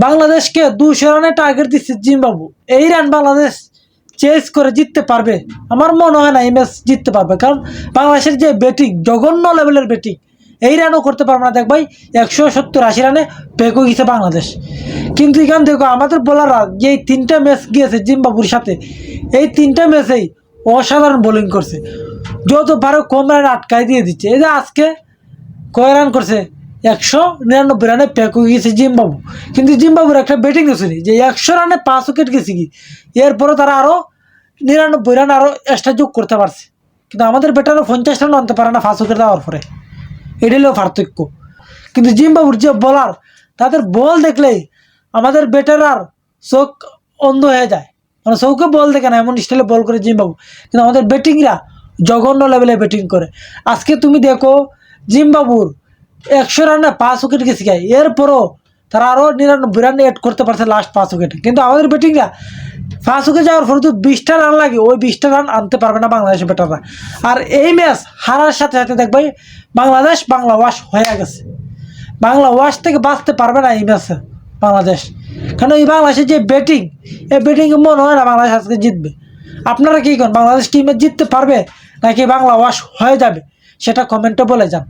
বাংলাদেশকে 200 রানে টার্গেট দিচ্ছে জিম্বাবু। এই রান বাংলাদেশ চেস করে জিততে পারবে? আমার মনে হয় না এই ম্যাচ জিততে পারবে, কারণ বাংলাদেশের যে ব্যাটিং, জঘন্য লেভেলের ব্যাটিং, এই রানও করতে পারবে না। দেখ ভাই, 170-80 রানে পেকো গেছে বাংলাদেশ। কিন্তু এখান দেখো আমাদের বোলাররা যে 3টা ম্যাচ গিয়েছে জিম্বাবুর সাথে, এই 3টা ম্যাচেই অসাধারণ বোলিং করছে, যত পারো কম রান আটকাই দিয়ে দিচ্ছে। এই যে আজকে কয় রান করছে, 199 রানে পেকো গেছে জিম্বাবু। কিন্তু জিম্বাবুর একটা ব্যাটিং শুনি যে 100 রানে 5 উইকেট গেছে কি, এরপরও তারা আরও 99 রান আরও এক্সট্রা যোগ করতে পারছে। কিন্তু আমাদের ব্যাটারও 50 রান আনতে পারে না 5 উইকেট দেওয়ার পরে, এটা হলো পার্থক্য। কিন্তু জিম্বাবুর যে বলার, তাদের বল দেখলেই আমাদের ব্যাটারার চোখ অন্ধ হয়ে যায়, মানে চৌকে বল দেখে না, এমন স্টাইলে বল করে জিম্বাবু। কিন্তু আমাদের ব্যাটিংরা জঘন্য লেভেলে ব্যাটিং করে। আজকে তুমি দেখো জিম্বাবুর 100 রানে 5 উইকেট গেছে গায়ে, এরপরও তারা আরও 99 রান এড করতে পারছে লাস্ট 5 উইকেটে। কিন্তু আমাদের ব্যাটিংরা 5 উইকেট যাওয়ার পরে তো 20টা রান লাগে, ওই 20টা রান আনতে পারবে না বাংলাদেশের ব্যাটাররা। আর এই ম্যাচ হারার সাথে সাথে দেখবে বাংলাদেশ বাংলা ওয়াশ হয়ে গেছে। বাংলা ওয়াশ থেকে বাঁচতে পারবে না এই ম্যাচে বাংলাদেশ, কারণ এই বাংলাদেশের যে ব্যাটিং, এই ব্যাটিংয়ে মনে হয় না বাংলাদেশ আজকে জিতবে। আপনারা কী করেন, বাংলাদেশ কি ম্যাচ জিততে পারবে নাকি বাংলা ওয়াশ হয়ে যাবে, সেটা কমেন্টে বলে যান।